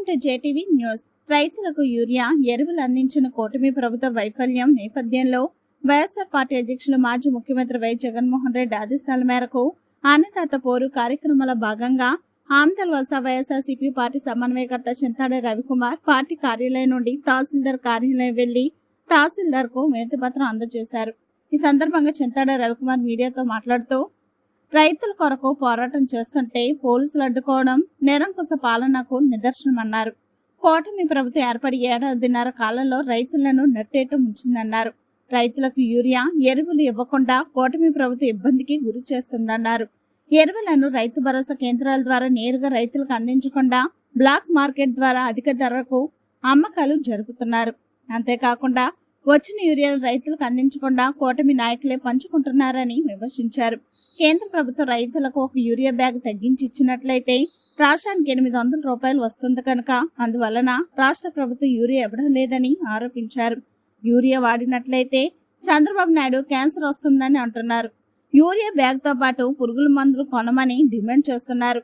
Welcome to JTV news. రైతులకు urea ఎరువులు అందించిన కూటమి ప్రభుత్వ వైఫల్యం నేపథ్యంలో వైఎస్ఆర్ పార్టీ అధ్యక్షులు మాజీ ముఖ్యమంత్రి వై జగన్మోహన్ రెడ్డి ఆదేశాల మేరకు అన్నదాత పోరు కార్యక్రమాల భాగంగా ఆమ్దల్ వలస వైఎస్ఆర్సీపీ పార్టీ సమన్వయకర్త చింతాడ రవికుమార్ పార్టీ కార్యాలయం నుండి తహసీల్దార్ కార్యాలయం వెళ్లి తహసీల్దార్ కు వినతి పత్రం అందజేశారు. ఈ సందర్భంగా చింతాడ రవికుమార్ మీడియాతో మాట్లాడుతూ రైతుల కొరకు పోరాటం చేస్తుంటే పోలీసులు అడ్డుకోవడం నిరంకుశ పాలనకు నిదర్శనమన్నారు. కూటమి ప్రభుత్వం ఏర్పడి ఏడాదిన్నర కాలంలో రైతులను నట్టేట ముంచిందన్నారు. రైతులకు యూరియా ఎరువులు ఇవ్వకుండా కూటమి ప్రభుత్వం ఇబ్బందికి గురి చేస్తుందన్నారు. ఎరువులను రైతు భరోసా కేంద్రాల ద్వారా నేరుగా రైతులకు అందించకుండా బ్లాక్ మార్కెట్ ద్వారా అధిక ధరకు అమ్మకాలు జరుపుతున్నారు. అంతేకాకుండా వచ్చిన యూరియాను రైతులకు అందించకుండా కూటమి నాయకులే పంచుకుంటున్నారని విమర్శించారు. కేంద్ర ప్రభుత్వం రైతులకు ఒక యూరియా బ్యాగ్ తగ్గించి ఇచ్చినట్లయితే రాష్ట్రానికి 800 రూపాయలు వస్తుంది కనుక అందువలన రాష్ట్ర ప్రభుత్వం యూరియా ఇవ్వడం లేదని ఆరోపించారు. యూరియా వాడినట్లయితే చంద్రబాబు నాయుడు క్యాన్సర్ వస్తుందని అంటున్నారు. యూరియా బ్యాగ్ తో పాటు పురుగుల మందులు కొనమని డిమాండ్ చేస్తున్నారు.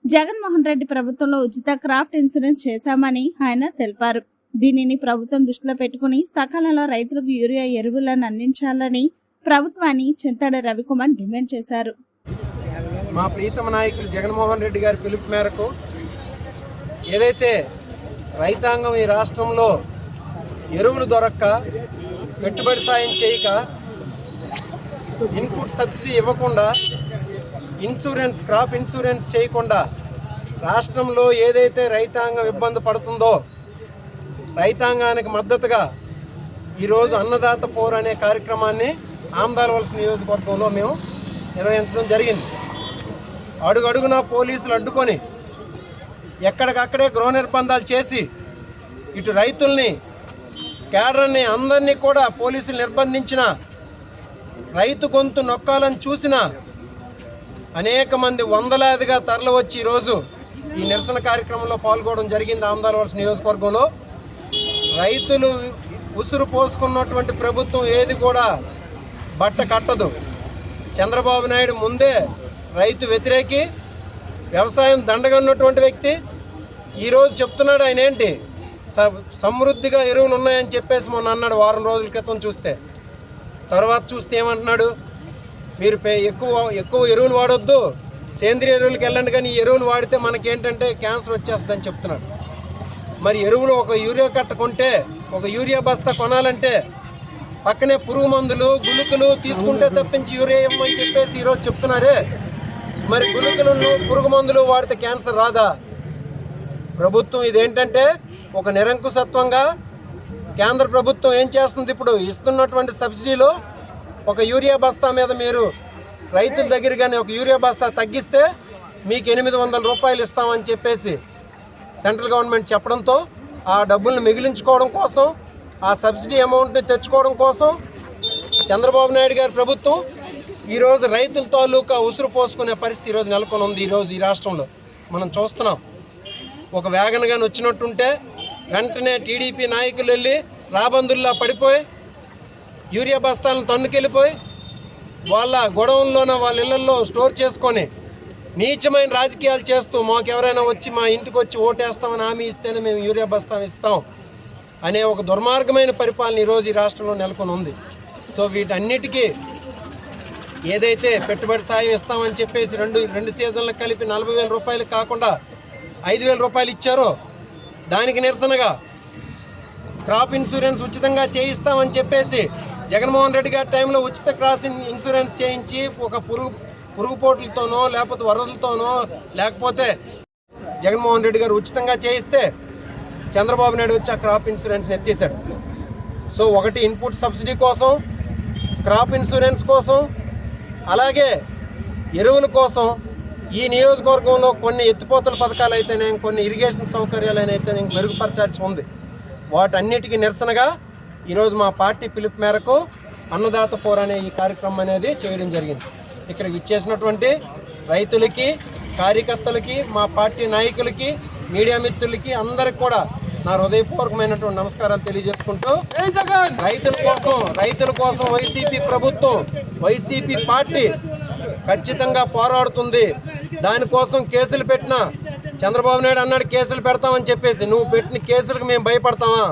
జగన్మోహన్ రెడ్డి ప్రభుత్వంలో ఉచిత క్రాఫ్ట్ ఇన్సూరెన్స్ చేశామని ఆయన తెలిపారు. దీనిని ప్రభుత్వం దృష్టిలో పెట్టుకుని సకాలంలో రైతులకు యూరియా ఎరువులను అందించాలని ప్రభుత్వాన్ని చింతాడ రవికుమార్ డిమాండ్ చేశారు. మా ప్రీతమ నాయకులు జగన్మోహన్ రెడ్డి గారి పిలుపు మేరకు ఏదైతే రైతాంగం ఈ రాష్ట్రంలో ఎరువులు దొరక్క పెట్టుబడి సాయం చేయక ఇన్పుట్ సబ్సిడీ ఇవ్వకుండా క్రాప్ ఇన్సూరెన్స్ చేయకుండా రాష్ట్రంలో ఏదైతే రైతాంగం ఇబ్బంది పడుతుందో రైతాంగానికి మద్దతుగా ఈరోజు అన్నదాత పోరు అనే కార్యక్రమాన్ని ఆమ్దాల్ వలస నియోజకవర్గంలో మేము నిర్వహించడం జరిగింది. అడుగడుగున పోలీసులు అడ్డుకొని ఎక్కడికక్కడే గృహ నిర్బంధాలు చేసి ఇటు రైతుల్ని కేడర్ని అందరినీ కూడా పోలీసులు నిర్బంధించిన రైతు గొంతు నొక్కాలని చూసిన అనేక మంది వందలాదిగా తరలి వచ్చి ఈరోజు ఈ నిరసన కార్యక్రమంలో పాల్గొనడం జరిగింది. ఆమ్దాల్ వలస నియోజకవర్గంలో రైతులు ఉసురు పోసుకున్నటువంటి ప్రభుత్వం ఏది కూడా బట్ట కట్టదు. చంద్రబాబు నాయుడు ముందే రైతు వ్యతిరేకి, వ్యవసాయం దండగన్నటువంటి వ్యక్తి. ఈరోజు చెప్తున్నాడు ఆయన ఏంటి సమృద్ధిగా ఎరువులు ఉన్నాయని చెప్పేసి మొన్న అన్నాడు వారం రోజుల క్రితం. తర్వాత చూస్తే ఏమంటున్నాడు, మీరు ఎక్కువ ఎరువులు వాడొద్దు, సేంద్రియ ఎరువులకు వెళ్ళండి, కానీ ఈ ఎరువులు వాడితే మనకేంటంటే క్యాన్సర్ వచ్చేస్తుందని చెప్తున్నాడు. మరి ఎరువులు ఒక యూరియా కట్ట కొంటే, ఒక యూరియా బస్తా కొనాలంటే పక్కనే పురుగు మందులు గుళికలు తీసుకుంటే తప్పించి యూరియా ఇవ్వమని చెప్పేసి ఈరోజు చెప్తున్నారే. మరి గుళికలను పురుగు మందులు వాడితే క్యాన్సర్ రాదా? ప్రభుత్వం ఇదేంటంటే ఒక నిరంకుశత్వంగా కేంద్ర ప్రభుత్వం ఏం చేస్తుంది, ఇప్పుడు ఇస్తున్నటువంటి సబ్సిడీలో ఒక యూరియా బస్తా మీద మీరు రైతుల దగ్గర కానీ ఒక యూరియా బస్తా తగ్గిస్తే మీకు 800 రూపాయలు ఇస్తామని చెప్పేసి సెంట్రల్ గవర్నమెంట్ చెప్పడంతో ఆ డబ్బులను మిగిలించుకోవడం కోసం, ఆ సబ్సిడీ అమౌంట్ని తెచ్చుకోవడం కోసం చంద్రబాబు నాయుడు గారి ప్రభుత్వం ఈరోజు రైతుల తాలూకా ఉసురు పోసుకునే పరిస్థితి ఈరోజు నెలకొని ఉంది. ఈరోజు ఈ రాష్ట్రంలో మనం చూస్తున్నాం. ఒక వ్యాగన్ గాని వచ్చినట్టుంటే వెంటనే టీడీపీ నాయకులు వెళ్ళి రాబందుల్లా పడిపోయి యూరియా బస్తాలను తన్నుకెళ్ళిపోయి వాళ్ళ గొడవల్లోన వాళ్ళ ఇళ్లలో స్టోర్ చేసుకొని నీచమైన రాజకీయాలు చేస్తూ మాకెవరైనా వచ్చి మా ఇంటికి వచ్చి ఓటేస్తామని హామీ ఇస్తేనే మేము యూరియా బస్తా ఇస్తాం అనే ఒక దుర్మార్గమైన పరిపాలన ఈరోజు ఈ రాష్ట్రంలో నెలకొని ఉంది. సో వీటన్నిటికీ ఏదైతే పెట్టుబడి సాయం ఇస్తామని చెప్పేసి రెండు సీజన్లకు కలిపి 40,000 రూపాయలు కాకుండా 5,000 రూపాయలు ఇచ్చారో దానికి నిరసనగా క్రాప్ ఇన్సూరెన్స్ ఉచితంగా చేయిస్తామని చెప్పేసి జగన్మోహన్ రెడ్డి గారి టైంలో ఉచిత క్రాప్ ఇన్సూరెన్స్ చేయించి ఒక పురుగుపోట్లతోనో లేకపోతే వరదలతోనో లేకపోతే జగన్మోహన్ రెడ్డి గారు ఉచితంగా చేయిస్తే చంద్రబాబు నాయుడు వచ్చి ఆ క్రాప్ ఇన్సూరెన్స్ని ఎత్తేసాడు. సో ఒకటి ఇన్పుట్ సబ్సిడీ కోసం, క్రాప్ ఇన్సూరెన్స్ కోసం, అలాగే ఎరువుల కోసం ఈ నియోజకవర్గంలో కొన్ని ఎత్తిపోతల పథకాలు అయితేనే, కొన్ని ఇరిగేషన్ సౌకర్యాలు అయితేనే మెరుగుపరచాల్సి ఉంది. వాటన్నిటికీ నిరసనగా ఈరోజు మా పార్టీ పిలుపు మేరకు అన్నదాత పోరు అనే ఈ కార్యక్రమం అనేది చేయడం జరిగింది. ఇక్కడికి ఇచ్చేసినటువంటి రైతులకి, కార్యకర్తలకి, మా పార్టీ నాయకులకి, మీడియా మిత్రులకి అందరికి కూడా నా హృదయపూర్వకమైనటువంటి నమస్కారాలు తెలియజేసుకుంటూ రైతుల కోసం వైసీపీ ప్రభుత్వం, వైసీపీ పార్టీ ఖచ్చితంగా పోరాడుతుంది. దానికోసం కేసులు పెట్టినా చంద్రబాబు నాయుడు అన్నాడు కేసులు పెడతామని చెప్పేసి, నువ్వు పెట్టిన కేసులకు మేము భయపడతామా?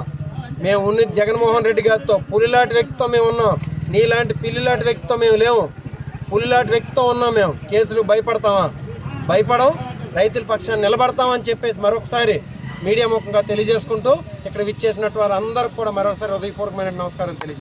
మేము ఉన్నది జగన్మోహన్ రెడ్డి గారితో, పులిలాంటి వ్యక్తితో మేము ఉన్నాం. నీలాంటి పిల్లిలాంటి వ్యక్తితో మేము లేవు, పులిలాంటి వ్యక్తితో ఉన్నాం. మేము కేసులు భయపడతామా? భయపడం. రైతుల పక్షాన్ని నిలబడతామని చెప్పేసి మరొకసారి మీడియా ముఖంగా తెలియజేసుకుంటూ ఇక్కడ విచ్చేసినట్టు వారందరికీ కూడా మరొకసారి హృదయపూర్వకమైన నమస్కారం తెలియజేస్తాం.